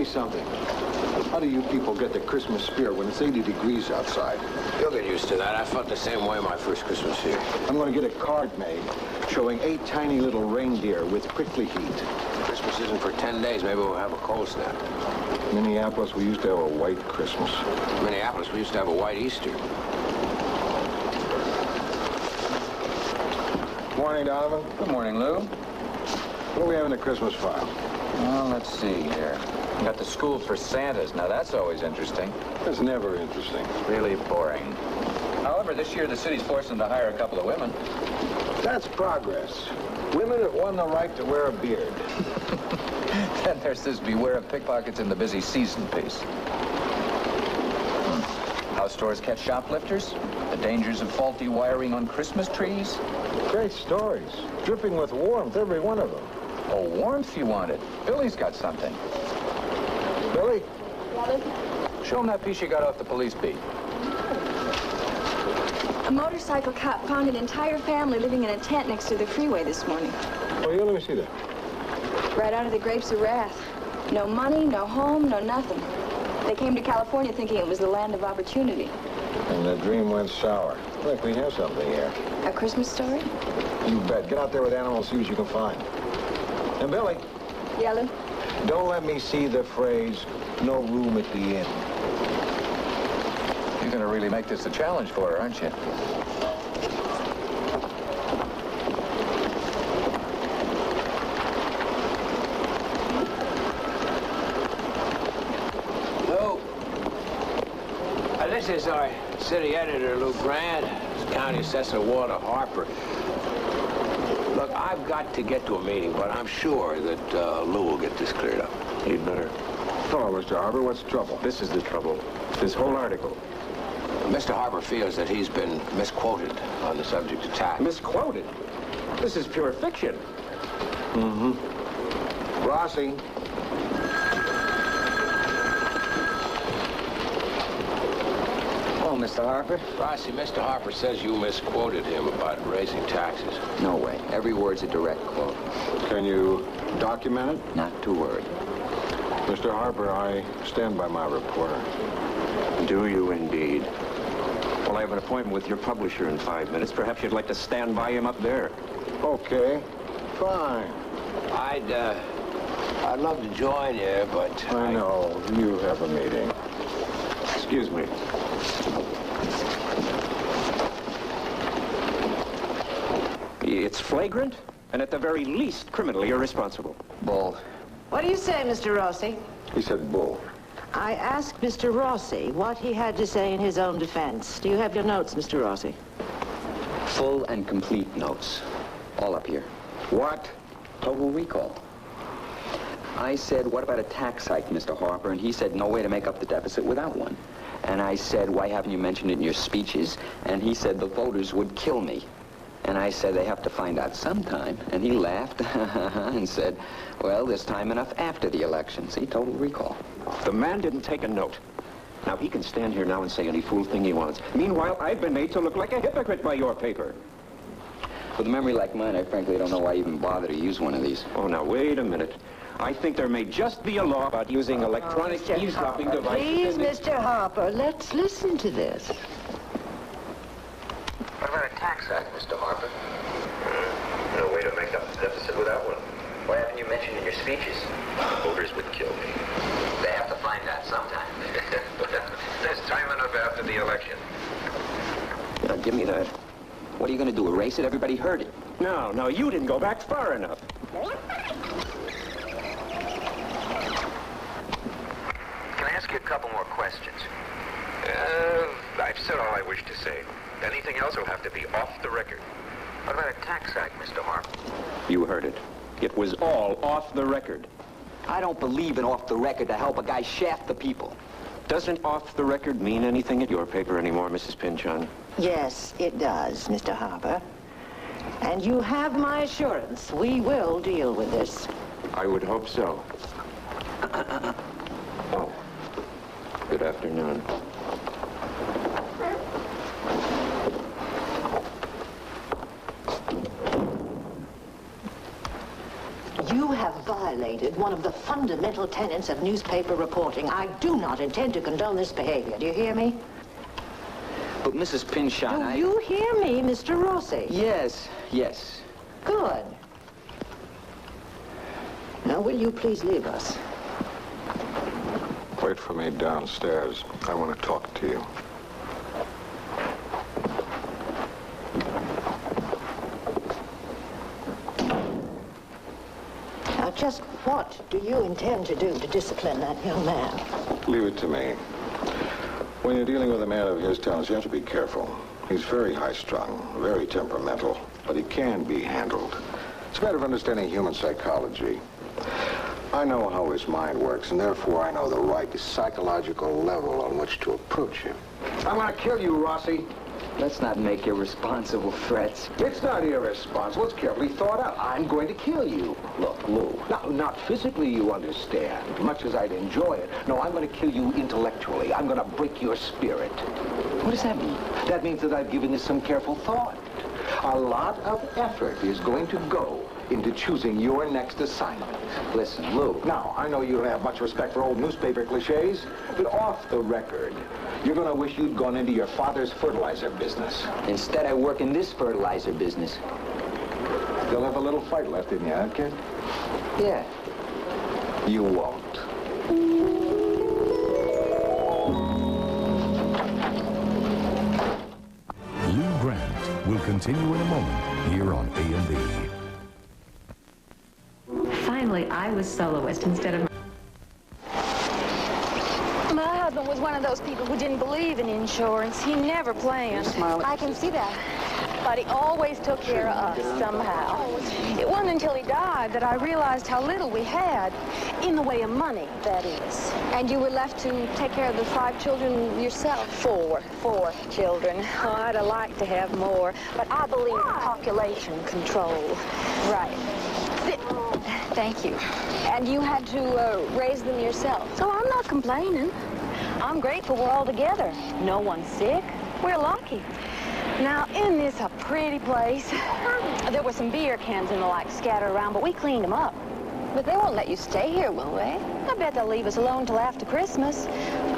something. How do you people get the Christmas spirit when it's 80 degrees outside? You'll get used to that. I felt the same way my first Christmas here. I'm going to get a card made showing 8 tiny little reindeer with prickly feet. Christmas isn't for 10 days. Maybe we'll have a cold snap. Minneapolis, we used to have a white Christmas. Minneapolis, we used to have a white Easter. Morning, Donovan. Good morning, Lou. What do we have in the Christmas file? Well, let's see here. We got the school for Santas. Now, that's always interesting. That's never interesting. Really boring. However, this year the city's forcing them to hire a couple of women. That's progress. Women have won the right to wear a beard. Then there's this beware of pickpockets in the busy season piece. How stores catch shoplifters, the dangers of faulty wiring on Christmas trees. Great stories. Dripping with warmth, every one of them. Oh, warmth you wanted. Billie's got something. Billie? Show him that piece you got off the police beat. A motorcycle cop found an entire family living in a tent next to the freeway this morning. Oh, yeah, let me see that. Right out of the grapes of wrath. No money, no home, no nothing. They came to California thinking it was the land of opportunity. And the dream went sour. Look, we have something here. A Christmas story? You bet. Get out there with animals, see what you can find. And Billie. Yellow? Don't let me see the phrase, no room at the inn. You're going to really make this a challenge for her, aren't you? Lou. This is our city editor, Lou Grant. County Assessor Walter Harper. Look, I've got to get to a meeting, but I'm sure that Lou will get this cleared up. He'd better. Hello, Mr. Harper. What's the trouble? This is the trouble. This whole article. Mr. Harper feels that he's been misquoted on the subject of tax. Misquoted? This is pure fiction. Mm-hmm. Rossi. Oh, Mr. Harper? Rossi, Mr. Harper says you misquoted him about raising taxes. No way. Every word's a direct quote. Can you document it? Not to word. Mr. Harper, I stand by my reporter. Do you indeed? Well, I have an appointment with your publisher in 5 minutes. Perhaps you'd like to stand by him up there. Okay, fine. I'd love to join you, but... I know. You have a meeting. Excuse me. It's flagrant, and at the very least, criminally irresponsible. Bull. What do you say, Mr. Rossi? He said bull. I asked Mr. Rossi what he had to say in his own defense. Do you have your notes, Mr. Rossi? Full and complete notes. All up here. What? Total recall. I said, what about a tax hike, Mr. Harper? And he said, no way to make up the deficit without one. And I said, why haven't you mentioned it in your speeches? And he said, the voters would kill me. And I said, they have to find out sometime. And he laughed and said, well, there's time enough after the election. See, total recall. The man didn't take a note. Now, he can stand here now and say any fool thing he wants. Meanwhile, I've been made to look like a hypocrite by your paper. With a memory like mine, I frankly don't know why I even bother to use one of these. Oh, now, wait a minute. I think there may just be a law about using electronic eavesdropping devices. Please, Mr. Harper, let's listen to this. What about a tax hike, Mr. Harper? No way to make up the deficit without one. Why haven't you mentioned it in your speeches? Voters would kill me. They have to find out sometime. There's time enough after the election. Now, give me that. What are you going to do, erase it? Everybody heard it. No, you didn't go back far enough. Can I ask you a couple more questions? I've said all I wish to say. Anything else will have to be off the record. What about a tax hike, Mr. Harper? You heard it. It was all off the record. I don't believe in off the record to help a guy shaft the people. Doesn't off the record mean anything at your paper anymore, Mrs. Pynchon? Yes, it does, Mr. Harper. And you have my assurance we will deal with this. I would hope so. Oh. Good afternoon. You have violated one of the fundamental tenets of newspaper reporting. I do not intend to condone this behavior. Do you hear me? But Mrs. Pinchon, Do you hear me, Mr. Rossi? Yes, yes. Good. Now, will you please leave us? Wait for me downstairs. I want to talk to you. Now, just what do you intend to do to discipline that young man? Leave it to me. When you're dealing with a man of his talents, you have to be careful. He's very high-strung, very temperamental, but he can be handled. It's a matter of understanding human psychology. I know how his mind works, and therefore I know the right psychological level on which to approach him. I'm going to kill you, Rossi. Let's not make irresponsible threats. It's not irresponsible. It's carefully thought out. I'm going to kill you. Look, Lou, not physically, you understand, much as I'd enjoy it. No, I'm going to kill you intellectually. I'm going to break your spirit. What does that mean? That means that I've given this some careful thought. A lot of effort is going to go into choosing your next assignment. Listen, Lou. Now, I know you don't have much respect for old newspaper cliches, but off the record, you're going to wish you'd gone into your father's fertilizer business. Instead, I work in this fertilizer business. You'll have a little fight left in you, huh, kid? Yeah. You won't. Lou Grant will continue in a moment here on A&B. Finally, I was soloist instead of... My husband was one of those people who didn't believe in insurance. He never planned. I can see that. But he always took care of us somehow. It wasn't until he died that I realized how little we had, in the way of money, that is. And you were left to take care of the 5 children yourself? 4 children. Oh, I'd have liked to have more, but I believe in population control. Right. Thank you. And you had to raise them yourself? So I'm not complaining. I'm grateful we're all together. No one's sick. We're lucky. Now, isn't this a pretty place? There were some beer cans and the like scattered around, but we cleaned them up. But they won't let you stay here, will they? I bet they'll leave us alone till after Christmas.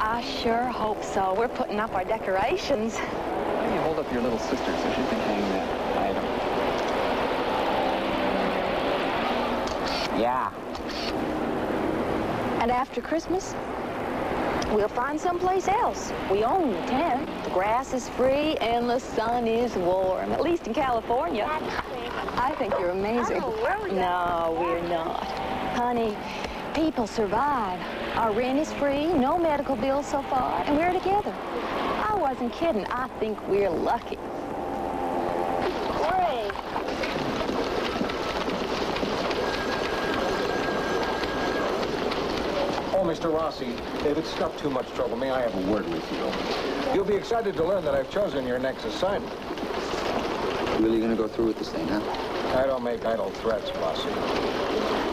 I sure hope so. We're putting up our decorations. Why don't you hold up your little sister so she can hang that item? Yeah. And after Christmas, we'll find someplace else. We own the tent. The grass is free and the sun is warm, at least in California. I think you're amazing. No, we're not. Honey, people survive. Our rent is free, no medical bills so far, and we're together. I wasn't kidding. I think we're lucky. Great. Oh, Mr. Rossi, if it's not too much trouble, may I have a word with you? You'll be excited to learn that I've chosen your next assignment. Really gonna go through with this thing, huh? I don't make idle threats, Rossi.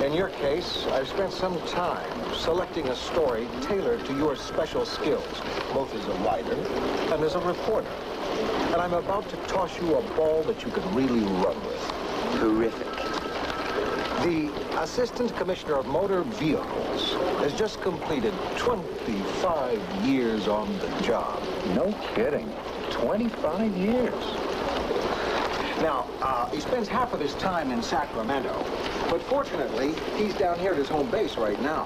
In your case, I've spent some time selecting a story tailored to your special skills, both as a writer and as a reporter. And I'm about to toss you a ball that you can really run with. Terrific. The Assistant Commissioner of Motor Vehicles has just completed 25 years on the job. No kidding. 25 years. Now, he spends half of his time in Sacramento, but fortunately, he's down here at his home base right now.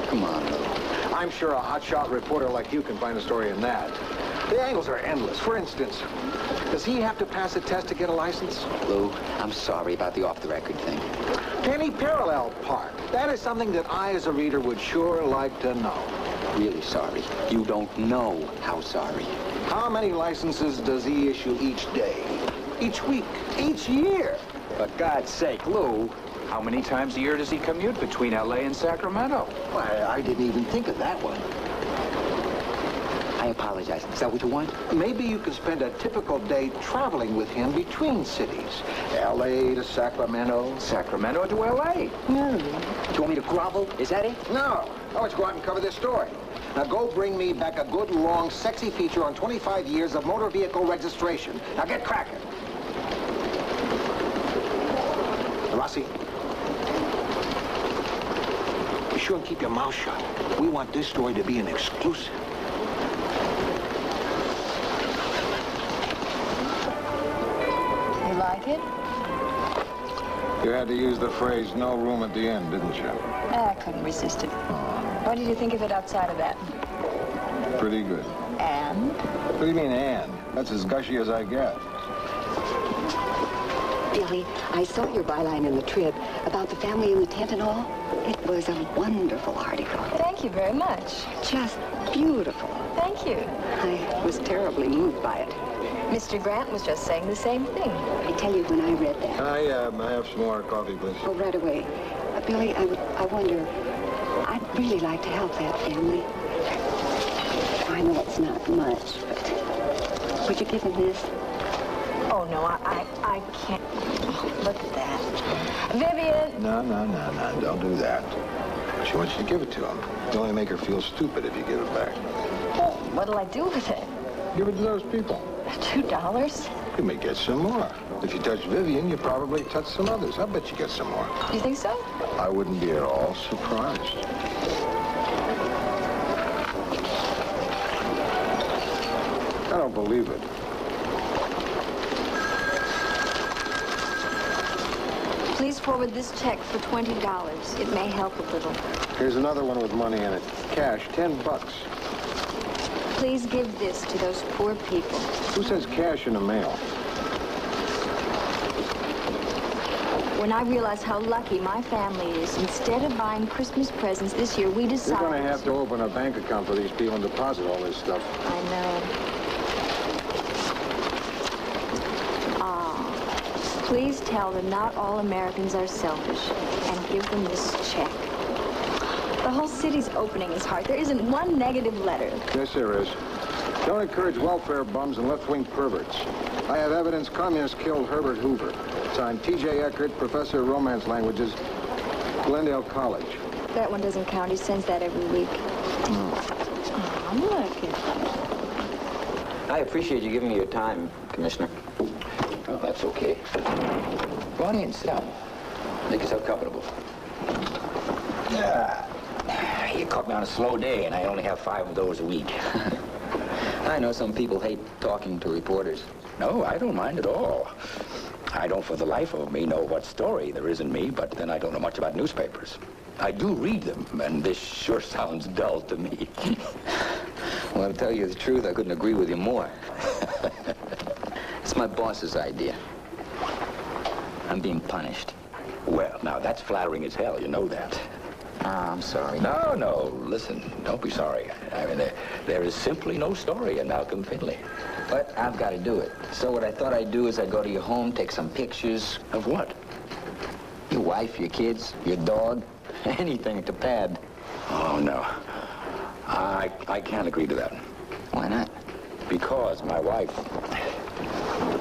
Come on, Lou. I'm sure a hotshot reporter like you can find a story in that. The angles are endless. For instance, does he have to pass a test to get a license? Lou, I'm sorry about the off-the-record thing. Penny Parallel Park. That is something that I, as a reader, would sure like to know. Really sorry. You don't know how sorry. How many licenses does he issue each day? Each week? Each year? For God's sake, Lou, how many times a year does he commute between L.A. and Sacramento? Why, I didn't even think of that one. I apologize. Is that what you want? Maybe you could spend a typical day traveling with him between cities. L.A. to Sacramento. Sacramento to L.A. Do you want me to grovel? Is that it? No. I want you to go out and cover this story. Now go bring me back a good, long, sexy feature on 25 years of motor vehicle registration. Now get cracking. Rossi. sure and keep your mouth shut. We want this story to be an exclusive. You like it? You had to use the phrase, no room at the end, didn't you? I couldn't resist it. What did you think of it outside of that? Pretty good. And? What do you mean, and? That's as gushy as I get. Billie, I saw your byline in the Trib about the family in the tent and all. It was a wonderful article. Thank you very much. Just beautiful. Thank you. I was terribly moved by it. Mr. Grant was just saying the same thing. I tell you, when I read that... Can I have some more coffee, please? Oh, right away. Billie, I wonder, I'd really like to help that family. I know it's not much, but would you give them this? Oh, no, I can't. Oh, look at that. Vivian! No, don't do that. She wants you to give it to him. You only make her feel stupid if you give it back. Well, what'll I do with it? Give it to those people. $2? You may get some more. If you touch Vivian, you probably touch some others. I bet you get some more. You think so? I wouldn't be at all surprised. I don't believe it. Please forward this check for $20. It may help a little. Here's another one with money in it. Cash, $10. Please give this to those poor people. Who says cash in the mail? When I realized how lucky my family is, instead of buying Christmas presents this year, we decided... You're going to have to open a bank account for these people and deposit all this stuff. I know. Please tell them not all Americans are selfish, and give them this check. The whole city's opening his heart. There isn't one negative letter. Yes, there is. Don't encourage welfare bums and left-wing perverts. I have evidence communists killed Herbert Hoover. Signed T.J. Eckert, professor of romance languages, Glendale College. That one doesn't count. He sends that every week. Oh, look at that. I appreciate you giving me your time, Commissioner. Oh, that's okay. Go on in, sit down. Make yourself comfortable. You caught me on a slow day, and I only have 5 of those a week. I know some people hate talking to reporters. No, I don't mind at all. I don't for the life of me know what story there is in me, but then I don't know much about newspapers. I do read them, and this sure sounds dull to me. Well, to tell you the truth, I couldn't agree with you more. It's my boss's idea. I'm being punished. Well, now, that's flattering as hell, you know that. I'm sorry. No, listen, don't be sorry. I mean, there is simply no story in Malcolm Finley. But I've got to do it. So what I thought I'd do is I'd go to your home, take some pictures. Of what? Your wife, your kids, your dog, anything to pad. Oh, no. I can't agree to that. Why not? Because my wife,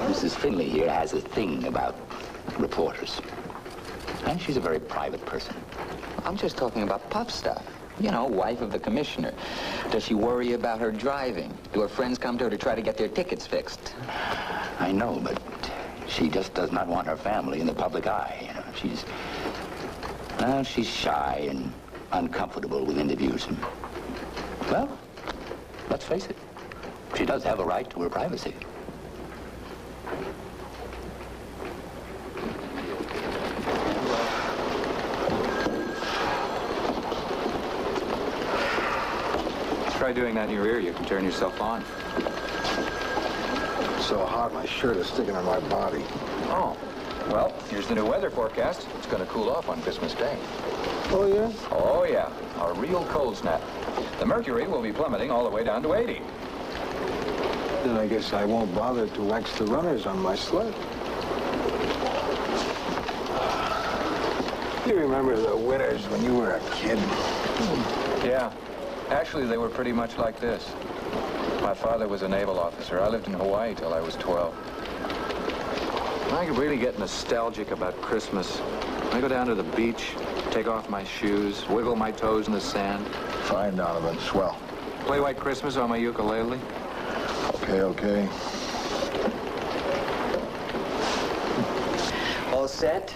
Mrs. Finley here, has a thing about reporters. And she's a very private person. I'm just talking about puff stuff. You know, wife of the commissioner. Does she worry about her driving? Do her friends come to her to try to get their tickets fixed? I know, but she just does not want her family in the public eye. You know, she's shy and uncomfortable with interviews. And, well, let's face it. She does have a right to her privacy. Try doing that in your ear. You can turn yourself on. It's so hot, my shirt is sticking on my body. Oh, well, here's the new weather forecast. It's going to cool off on Christmas Day. Oh, yeah? Oh, yeah. A real cold snap. The mercury will be plummeting all the way down to 80. Then I guess I won't bother to wax the runners on my sled. You remember the winters when you were a kid? Yeah. Actually, they were pretty much like this. My father was a naval officer. I lived in Hawaii till I was 12. I could really get nostalgic about Christmas. I go down to the beach, take off my shoes, wiggle my toes in the sand. Fine, Donovan. Swell. Play White Christmas on my ukulele. Okay. All set?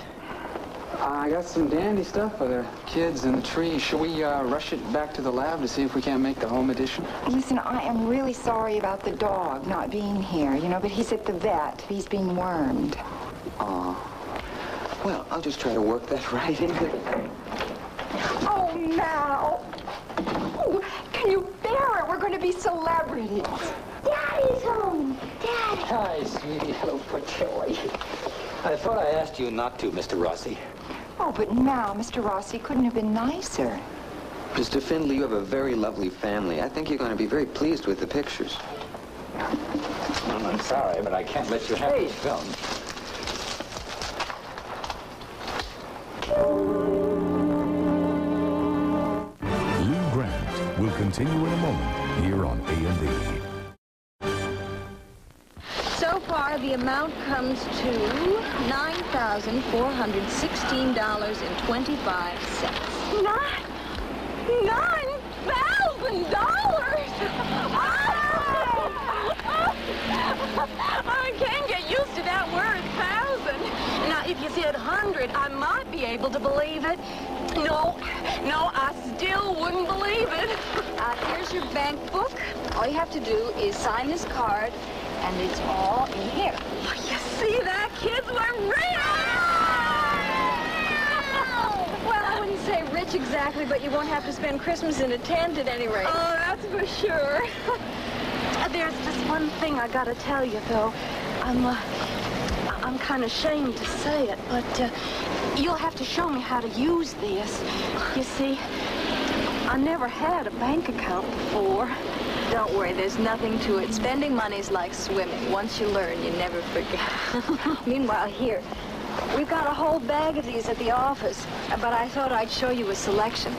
I got some dandy stuff for the kids and the tree. Shall we rush it back to the lab to see if we can't make the home edition? Listen, I am really sorry about the dog not being here, you know, but he's at the vet. He's being wormed. Well, I'll just try to work that right into... Oh, now. Oh, can you bear it? We're going to be celebrities. Daddy's home. Daddy. Hi, sweetie. Hello, Portillo. I thought I asked you not to, Mr. Rossi. Oh, but now, Mr. Rossi couldn't have been nicer. Mr. Findlay, you have a very lovely family. I think you're going to be very pleased with the pictures. I'm sorry, but I can't let you have this film. Lou Grant will continue in a moment here on A&E. So far, the amount comes to $9,416.25. $9,000? I can't get used to that word, thousand. Now, if you said 100, I might be able to believe it. No, I still wouldn't believe it. Here's your bank book. All you have to do is sign this card, and it's all in here. Oh, you see that, kids? We're rich! Well, I wouldn't say rich exactly, but you won't have to spend Christmas in a tent at any rate. Oh, that's for sure. There's just one thing I gotta tell you, though. I'm kind of ashamed to say it, but you'll have to show me how to use this. You see, I never had a bank account before. Don't worry, there's nothing to it. Spending money's like swimming. Once you learn, you never forget. Meanwhile, here, we've got a whole bag of these at the office, but I thought I'd show you a selection.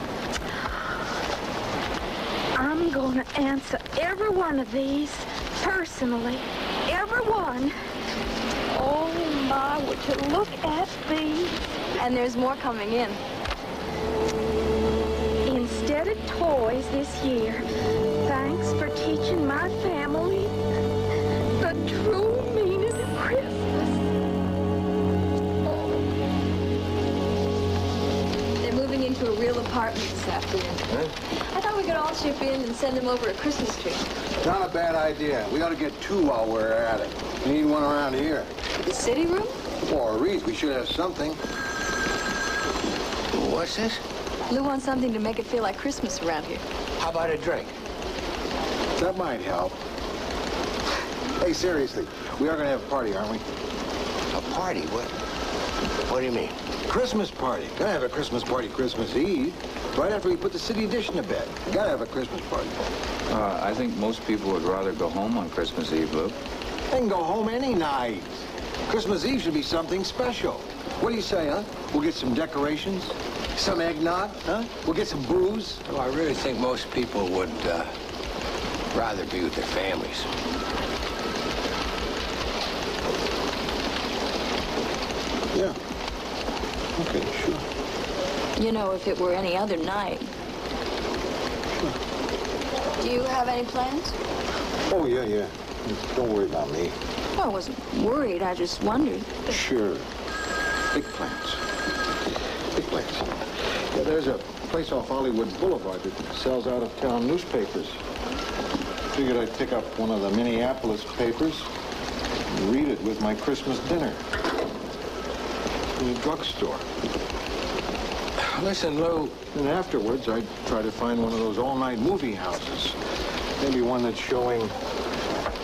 I'm going to answer every one of these personally. Every one. Oh, my, would you look at these? And there's more coming in. Instead of toys this year, thanks for teaching my family the true meaning of Christmas. They're moving into a real apartment this afternoon. I thought we could all chip in and send them over a Christmas tree. Not a bad idea. We ought to get two while we're at it. We need one around here. The city room? Or a wreath. We should have something. What's this? Lou wants something to make it feel like Christmas around here. How about a drink? That might help. Hey, seriously, we are going to have a party, aren't we? A party? What do you mean? Christmas party. Gotta have a Christmas party Christmas Eve. Right after we put the city edition to bed. Gotta have a Christmas party. I think most people would rather go home on Christmas Eve, Lou. They can go home any night. Christmas Eve should be something special. What do you say, huh? We'll get some decorations, some eggnog, huh? We'll get some booze. Well, I really think most people would rather be with their families. Yeah. Okay, sure. You know, if it were any other night. Sure. Do you have any plans? Oh, yeah. Don't worry about me. Well, I wasn't worried. I just wondered. Sure. Big plans. Big plans. Yeah, there's a place off Hollywood Boulevard that sells out-of-town newspapers. Figured I'd pick up one of the Minneapolis papers and read it with my Christmas dinner. In the drugstore. Listen, Lou. And afterwards, I'd try to find one of those all-night movie houses. Maybe one that's showing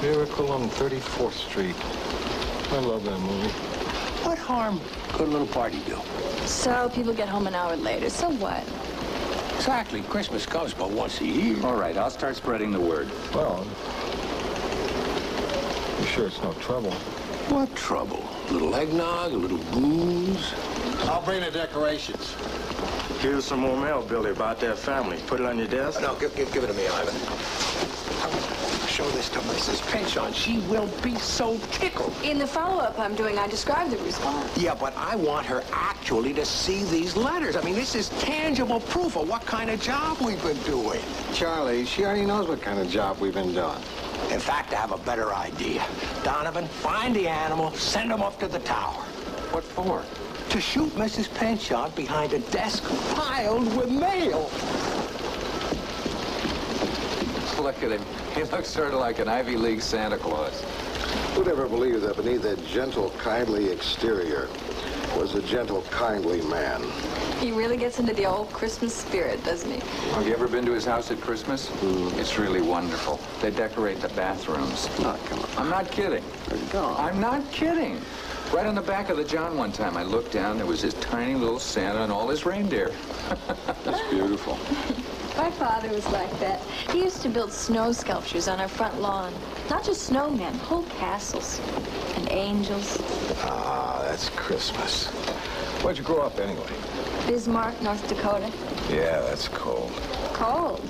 Miracle on 34th Street. I love that movie. What harm could a little party do? So people get home an hour later. So what? Exactly. Christmas comes but once a year. All right, I'll start spreading the word. Well, you sure it's no trouble? What trouble? A little eggnog, a little booze. I'll bring the decorations. Here's some more mail, Billy, about that family. Put it on your desk? No, give it to me, Ivan. Show this to Mrs. Pinchon. She will be so tickled. In the follow-up I'm doing, I described the response. Yeah, but I want her actually to see these letters. I mean, this is tangible proof of what kind of job we've been doing. Charlie, she already knows what kind of job we've been doing. In fact, I have a better idea. Donovan, find the animal, send him up to the tower. What for? to shoot Mrs. Penchant behind a desk piled with mail. Look at him. He looks sort of like an Ivy League Santa Claus. Who'd ever believe that beneath that gentle, kindly exterior was a gentle, kindly man? He really gets into the old Christmas spirit, doesn't he? Have you ever been to his house at Christmas? It's really wonderful. They decorate the bathrooms. Oh, come on. I'm not kidding. I'm not kidding. Right on the back of the John one time, I looked down, there was his tiny little Santa and all his reindeer. That's beautiful. My father was like that. He used to build snow sculptures on our front lawn. Not just snowmen, whole castles. And angels. Ah, that's Christmas. Where'd you grow up anyway? Bismarck, North Dakota. Yeah, that's cold. Cold.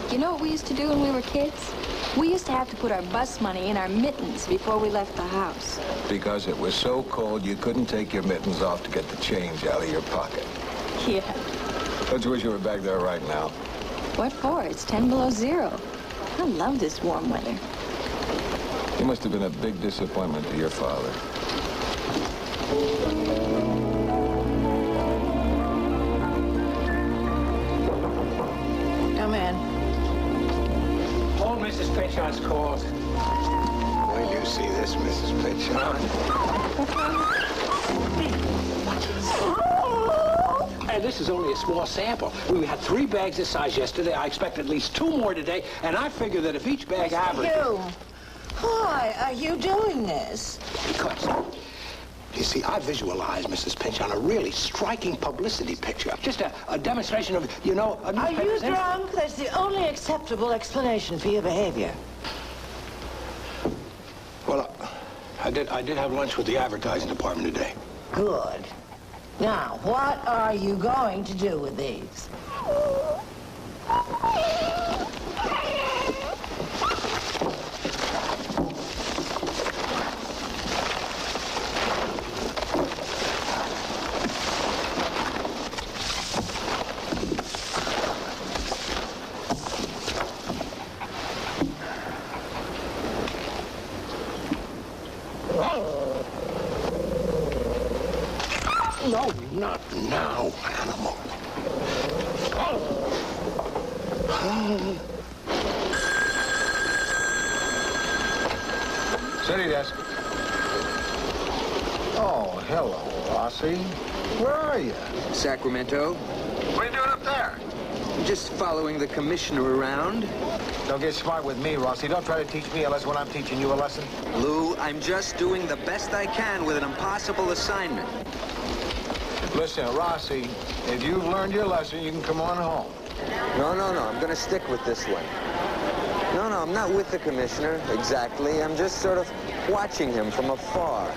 You know what we used to do when we were kids? We used to have to put our bus money in our mittens before we left the house. Because it was so cold you couldn't take your mittens off to get the change out of your pocket. Yeah. Don't you wish you were back there right now? What for? It's 10 below zero. I love this warm weather. You must have been a big disappointment to your father. Come in. Oh, Mrs. Penchant's called. When you see this, Mrs. Penchant. And this is only a small sample. We had 3 bags this size yesterday. I expect at least 2 more today. And I figure that if each bag averages... You. Why are you doing this? Because, you see, I visualized Mrs. Penchant a really striking publicity picture. Just a demonstration of, you know... Are you drunk? That's the only acceptable explanation for your behavior. Well, I did have lunch with the advertising department today. Good. Now, what are you going to do with these? No, not now, animal. City desk. Oh, hello, Rossi. Where are you? Sacramento. What are you doing up there? Just following the commissioner around. Don't get smart with me, Rossi. Don't try to teach me a lesson when I'm teaching you a lesson. Lou, I'm just doing the best I can with an impossible assignment. Listen, Rossi, if you've learned your lesson, you can come on home. No, I'm going to stick with this one. No, I'm not with the commissioner, exactly. I'm just sort of watching him from afar.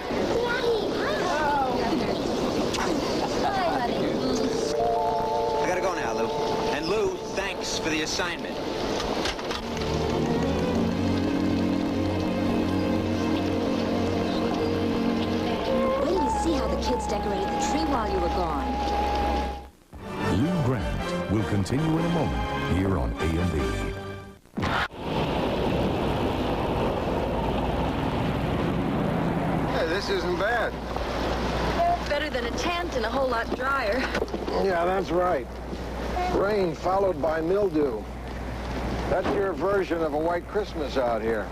I gotta go now, Lou. And Lou, thanks for the assignment. Wait till you see how the kids decorated the tree while you were gone. Lou Grant will continue in a moment here on A&B. Hey, this isn't bad. Better than a tent and a whole lot drier. Yeah, that's right. Rain followed by mildew. That's your version of a white Christmas out here.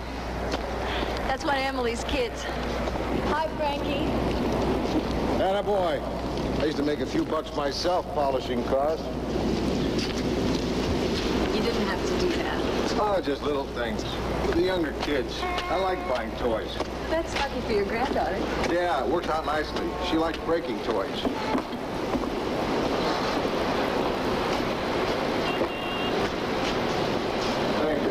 That's one of Emily's kids. Hi, Frankie. Attaboy. I used to make a few bucks myself polishing cars. You didn't have to do that. Oh, just little things. For the younger kids. I like buying toys. That's lucky for your granddaughter. Yeah, it worked out nicely. She liked breaking toys. Thank you.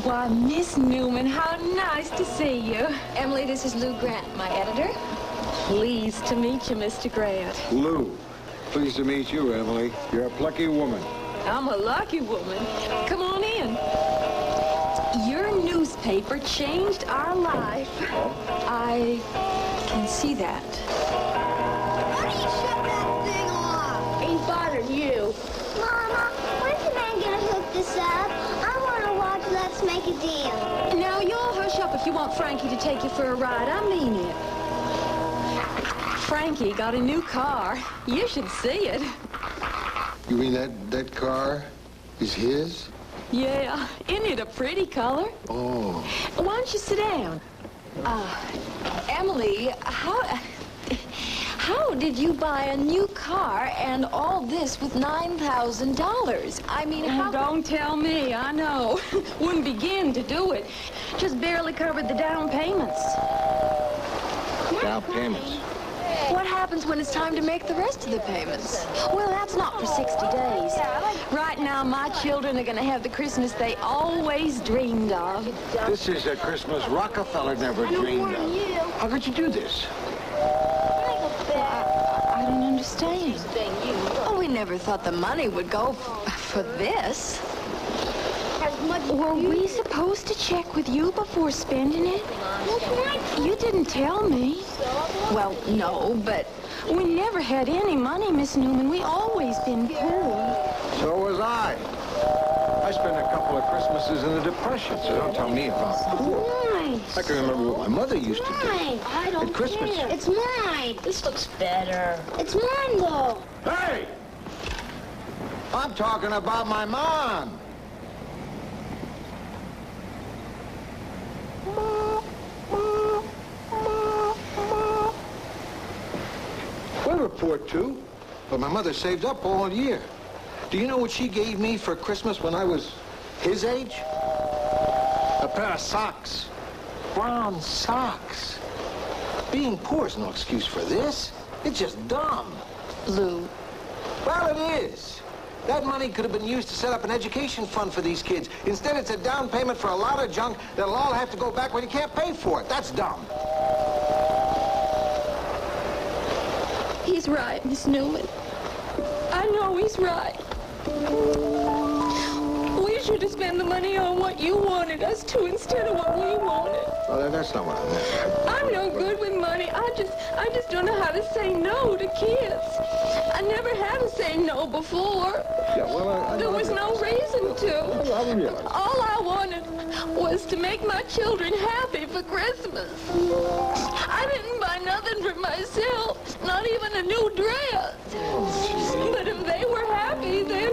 Why, Miss Newman, how nice to see you. Emily, this is Lou Grant, my editor. Pleased to meet you, Mr. Grant. Lou, pleased to meet you, Emily. You're a plucky woman. I'm a lucky woman. Come on in. Your newspaper changed our life. I can see that. Why don't you shut that thing off? Ain't bothering you. Mama, when's the man gonna hook this up? I want Frankie to take you for a ride. I mean it. Frankie got a new car. You should see it. You mean that car is his? Yeah. Isn't it a pretty color? Oh. Why don't you sit down? Emily, how did you buy a new car and all this with $9,000? I mean, how... Don't tell me, I know. Wouldn't begin to do it. Just barely covered the down payments. Down payments? What happens when it's time to make the rest of the payments? Well, that's not for 60 days. Right now, my children are going to have the Christmas they always dreamed of. This is a Christmas Rockefeller never dreamed of. How could you do this? I don't understand. Oh, we never thought the money would go for this. Were we supposed to check with you before spending it? You didn't tell me. Well, no, but we never had any money, Miss Newman. We always been poor. So was I. I spent a couple of Christmases in the Depression, so don't tell me about poor. Nice. I can remember what my mother used to do. I don't At Christmas. care. It's mine. This looks better. It's mine, though. Hey! I'm talking about my mom. We're poor, too. But my mother saved up all year. Do you know what she gave me for Christmas when I was his age? A pair of socks. Brown socks. Being poor is no excuse for this. It's just dumb. Lou. Well, it is. That money could have been used to set up an education fund for these kids. Instead, it's a down payment for a lot of junk that'll all have to go back when you can't pay for it. That's dumb. He's right, Miss Newman. I know he's right. We should have spent the money on what you wanted us to instead of what we wanted. Well, that's not what I meant. I'm no good with money. I just don't know how to say no to kids. I never had to say no before. Yeah, well, there was no reason to. I realize. All I wanted was to make my children happy for Christmas. I didn't buy nothing for myself, not even a new dress. But if they were happy, then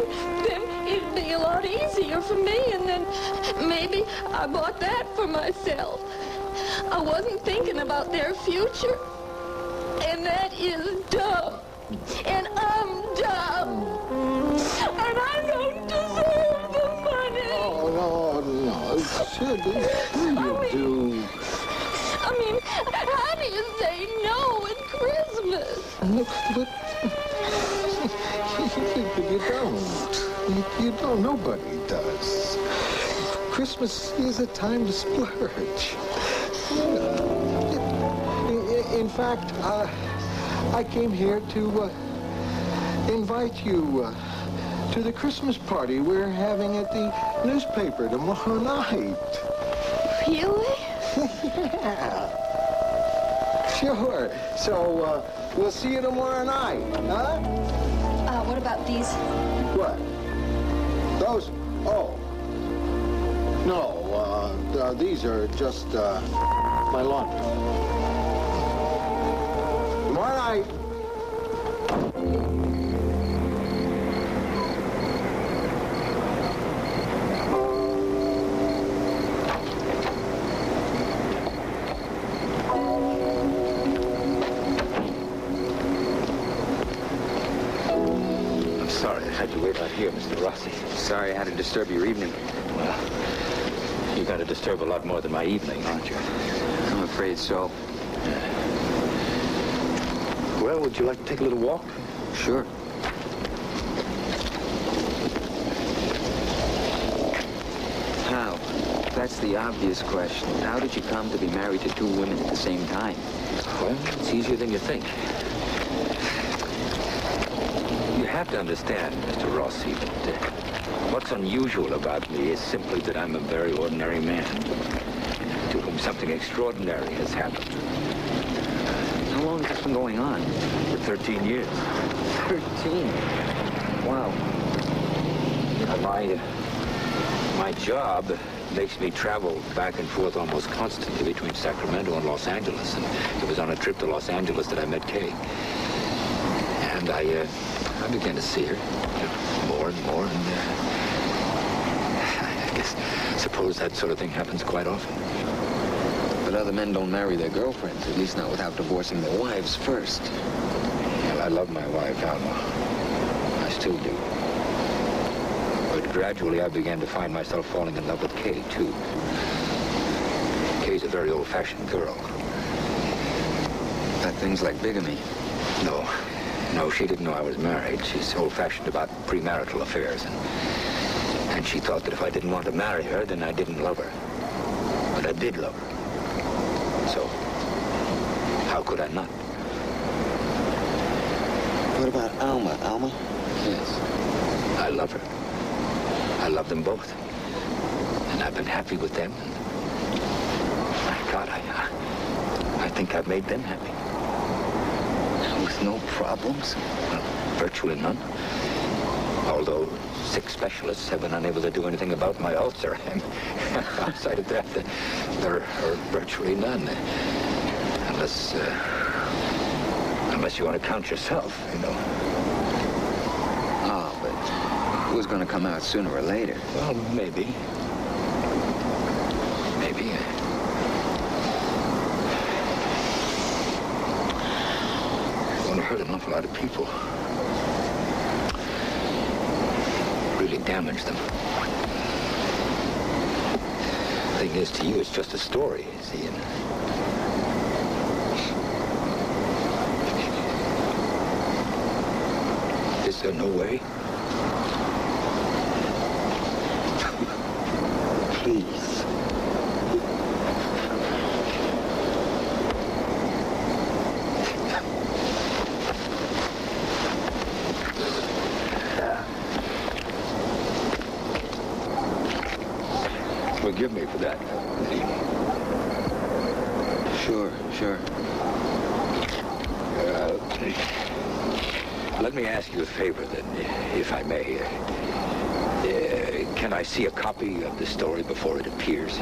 it'd be a lot easier for me, and then maybe I bought that for myself. I wasn't thinking about their future, and that is dumb. And I'm dumb. And I don't deserve the money. Oh, no. Sure, you do. I mean, how do you say no at Christmas? Look. You don't. You don't. Nobody does. Christmas is a time to splurge. In fact, I came here to invite you to the Christmas party we're having at the newspaper tomorrow night. Really? Yeah. Sure. So, we'll see you tomorrow night, huh? What about these? What? Those? Oh. No, these are just, my laundry. Tomorrow night. I'm sorry I had you wait out here, Mr. Rossi. Sorry I had to disturb your evening. Well, you're going to disturb a lot more than my evening, aren't you? I'm afraid so. Well, would you like to take a little walk? Sure. How? That's the obvious question. How did you come to be married to two women at the same time? Well, it's easier than you think. You have to understand, Mr. Rossi, that what's unusual about me is simply that I'm a very ordinary man to whom something extraordinary has happened. How long has this been going on? For 13 years. 13? Wow. My job makes me travel back and forth almost constantly between Sacramento and Los Angeles. And it was on a trip to Los Angeles that I met Kay. And I began to see her more and more, and I suppose that sort of thing happens quite often. But other men don't marry their girlfriends, at least not without divorcing their wives first. Well, I love my wife, Alma. I still do. But gradually I began to find myself falling in love with Kay, too. Kay's a very old-fashioned girl. That things like bigamy? No. No, she didn't know I was married. She's old-fashioned about premarital affairs. And she thought that if I didn't want to marry her, then I didn't love her. But I did love her. So, how could I not? What about Alma? Alma? Yes. I love her. I love them both. And I've been happy with them. My God, I think I've made them happy. With no problems? Well, virtually none. Although 6 specialists have been unable to do anything about my ulcer. And outside of that, there are virtually none. Unless you want to count yourself, you know. Oh, but it was going to come out sooner or later. Well, maybe. Maybe. Hurt an awful lot of people. Really damaged them. The thing is, to you, it's just a story, see? And is there no way? Please. Forgive me for that. Sure. Let me ask you a favor, then, if I may. Can I see a copy of the story before it appears?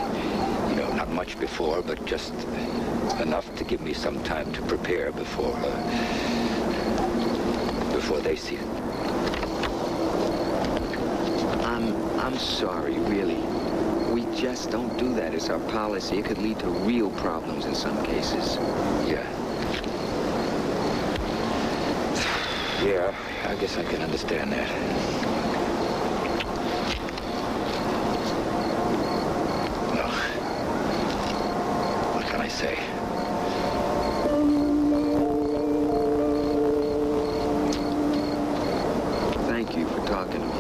You know, not much before, but just enough to give me some time to prepare before they see it. I'm sorry, really. We just don't do that. It's our policy. It could lead to real problems in some cases. Yeah. Yeah, I guess I can understand that. Well, what can I say? Thank you for talking to me.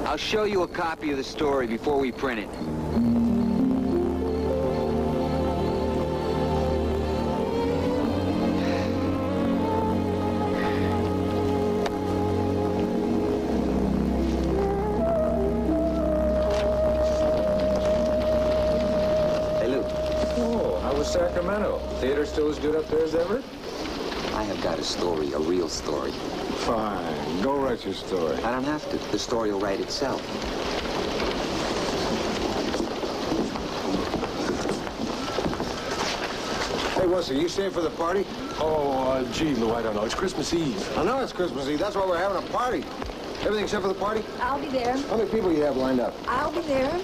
I'll show you a copy of the story before we print it. Hey, Lou. Oh, how was Sacramento? Theater still as good up there as ever? I have got a story, a real story. Fine. Go write your story. I don't have to. The story will write itself. Hey, Wussy, you staying for the party? Oh, gee, Lou, I don't know. It's Christmas Eve. I know it's Christmas Eve. That's why we're having a party. Everything except for the party? I'll be there. How many people you have lined up? I'll be there.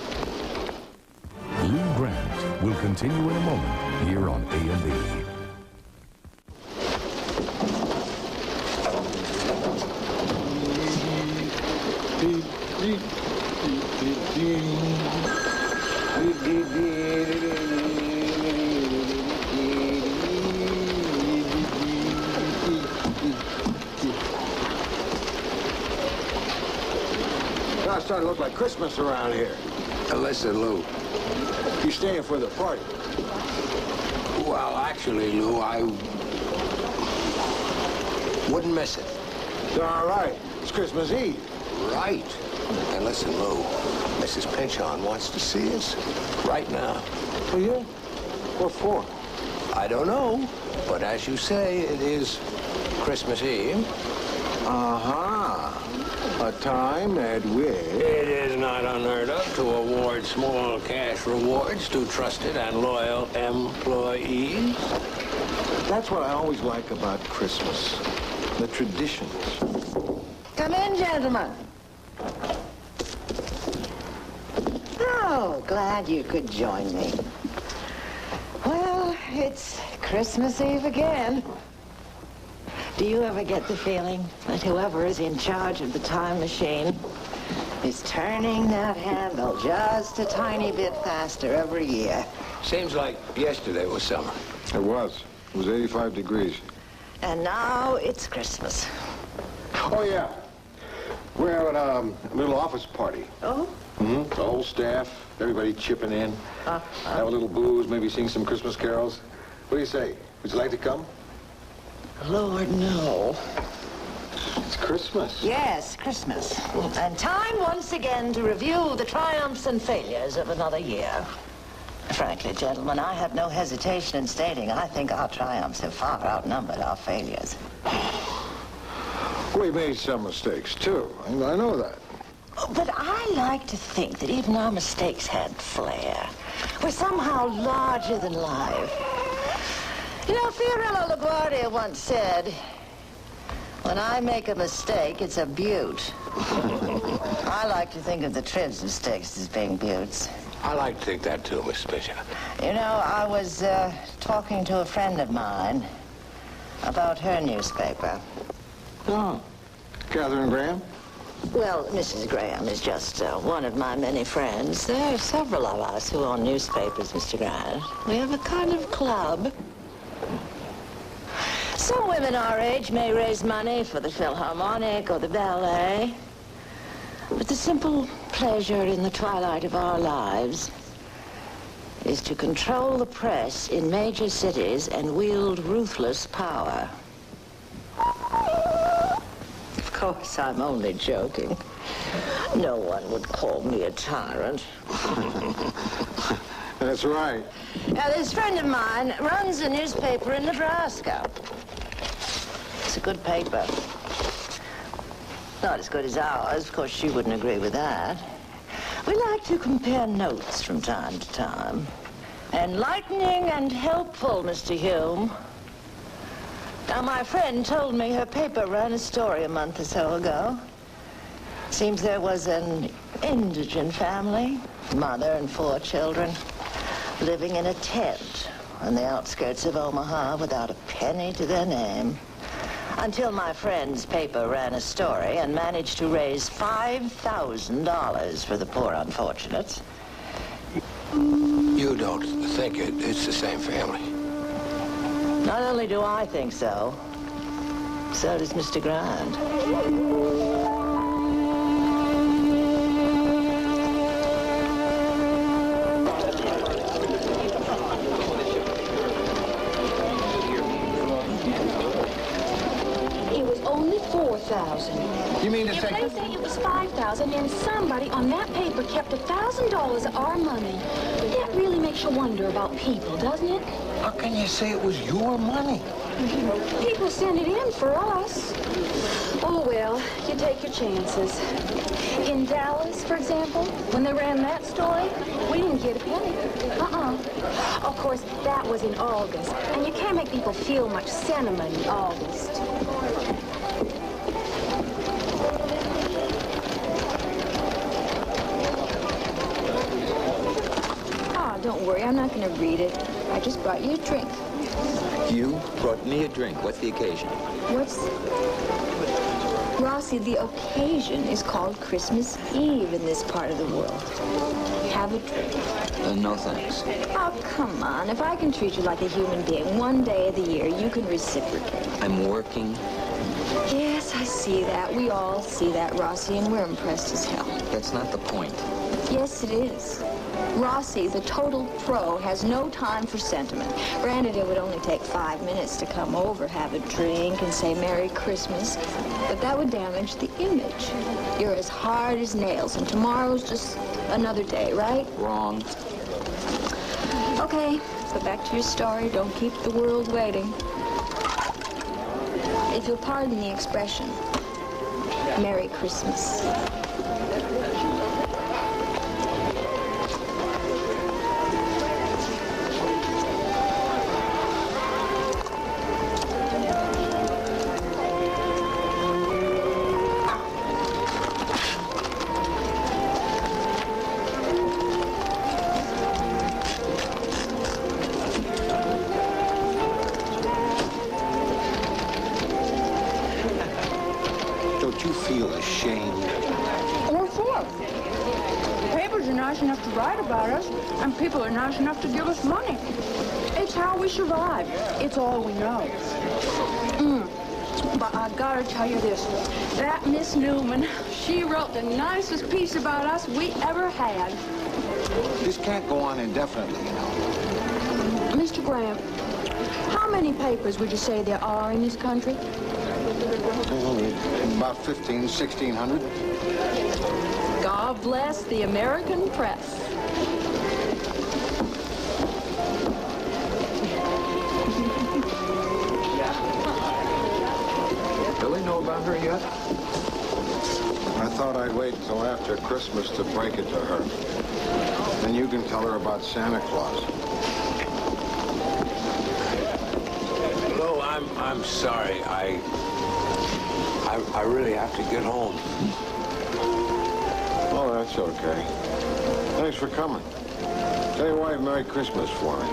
Lou Grant will continue in a moment here on A&E. It's starting to look like Christmas around here. Listen, Lou. You staying for the party? Well, actually, Lou, I wouldn't miss it. All right. It's Christmas Eve. Right. And listen, Lou, Mrs. Pinchon wants to see us right now. Oh, yeah? What for? I don't know, but as you say, it is Christmas Eve. Uh-huh. A time at which... It is not unheard of to award small cash rewards to trusted and loyal employees. That's what I always like about Christmas. The traditions. Come in, gentlemen. Oh, glad you could join me. Well, it's Christmas Eve again. Do you ever get the feeling that whoever is in charge of the time machine is turning that handle just a tiny bit faster every year? Seems like yesterday was summer. It was. It was 85 degrees. And now it's Christmas. Oh, yeah. We're having a little office party. Oh? Mm-hmm. The whole staff, everybody chipping in. Have a little booze, maybe sing some Christmas carols. What do you say? Would you like to come? Lord, no. It's Christmas. Yes, Christmas. And time once again to review the triumphs and failures of another year. Frankly, gentlemen, I have no hesitation in stating I think our triumphs have far outnumbered our failures. We made some mistakes, too. I know that. But I like to think that even our mistakes had flair. We're somehow larger than life. You know, Fiorello LaGuardia once said, when I make a mistake, it's a beaut. I like to think of the Trib's mistakes as being beauts. I like to think that too, Miss Bishop. You know, I was talking to a friend of mine about her newspaper. Oh, Catherine Graham? Well, Mrs. Graham is just one of my many friends. There are several of us who own newspapers, Mr. Grant. We have a kind of club. Some women our age may raise money for the Philharmonic or the ballet. But the simple pleasure in the twilight of our lives is to control the press in major cities and wield ruthless power. Of course, I'm only joking. No one would call me a tyrant. That's right. Now, this friend of mine runs a newspaper in Nebraska. It's a good paper. Not as good as ours. Of course, she wouldn't agree with that. We like to compare notes from time to time. Enlightening and helpful, Mr. Hume. Now, my friend told me her paper ran a story a month or so ago. Seems there was an indigent family, mother and 4 children, living in a tent on the outskirts of Omaha without a penny to their name. Until my friend's paper ran a story and managed to raise $5,000 for the poor unfortunates. You don't think it's the same family? Not only do I think so, so does Mr. Grant. It was only 4,000. You mean to If say... they say it was 5,000, and somebody on that paper kept $1,000 of our money, that really makes you wonder about people, doesn't it? How can you say it was your money? People send it in for us. Oh, well, you take your chances. In Dallas, for example, when they ran that story, we didn't get a penny. Of course, that was in August, and you can't make people feel much sentiment in August. Don't worry, I'm not going to read it. I just brought you a drink. You brought me a drink. What's the occasion? Rossi, the occasion is called Christmas Eve in this part of the world. Have a drink. No, thanks. Oh, come on. If I can treat you like a human being one day of the year, you can reciprocate. I'm working. Yes, I see that. We all see that, Rossi, and we're impressed as hell. That's not the point. Yes, it is. Rossi, the total pro, has no time for sentiment. Granted, it would only take 5 minutes to come over, have a drink, and say Merry Christmas, but that would damage the image. You're as hard as nails, and tomorrow's just another day, right? Wrong. Okay, Go back to your story. Don't keep the world waiting. If you'll pardon the expression, Merry Christmas. Don't you feel ashamed? What for? The papers are nice enough to write about us, and people are nice enough to give us money. It's how we survive. It's all we know. But I gotta tell you this. That Miss Newman, she wrote the nicest piece about us we ever had. This can't go on indefinitely, you know. Mr. Grant, how many papers would you say there are in this country? About 1,600. God bless the American press. Billie know about her yet? I thought I'd wait until after Christmas to break it to her. Then you can tell her about Santa Claus. Lou, I'm sorry. I really have to get home. Oh, that's okay. Thanks for coming. Tell your wife Merry Christmas for me.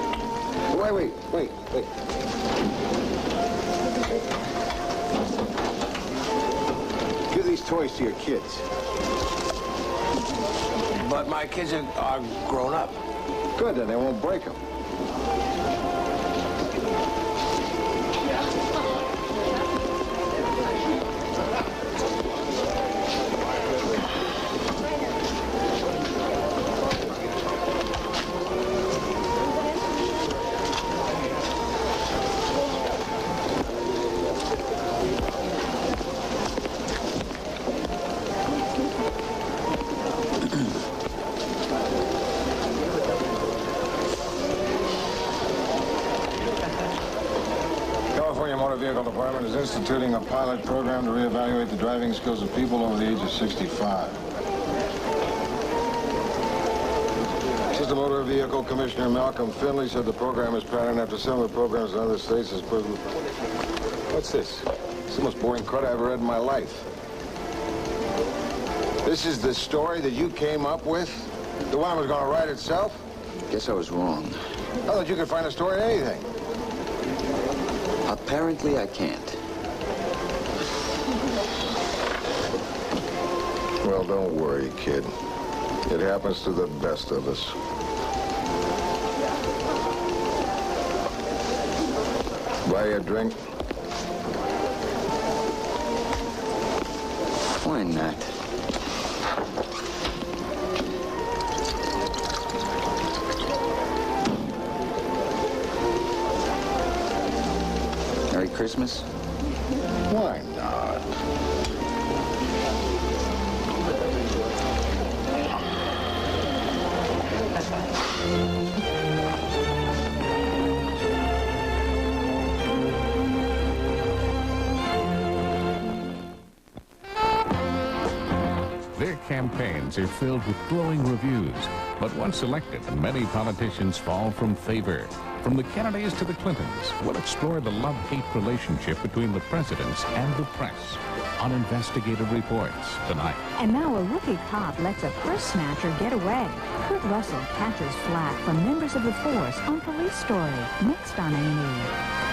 Wait. Give these toys to your kids. But my kids are grown up. Good, then they won't break them. Vehicle Department is instituting a pilot program to reevaluate the driving skills of people over the age of 65. Assistant Motor Vehicle Commissioner Malcolm Finley said the program is patterned after similar programs in other states. What's this? It's the most boring crud I ever read in my life. This is the story that you came up with? The one that was going to write itself? Guess I was wrong. I thought you could find a story in anything. Apparently, I can't. Well, don't worry, kid. It happens to the best of us. Buy you a drink? Why not? Merry Christmas? Why not? Their campaigns are filled with glowing reviews, but once elected, many politicians fall from favor. From the Kennedys to the Clintons, we'll explore the love-hate relationship between the presidents and the press on Investigative Reports tonight. And now a rookie cop lets a purse snatcher get away. Kurt Russell catches flack from members of the force on Police Story, next on A&E.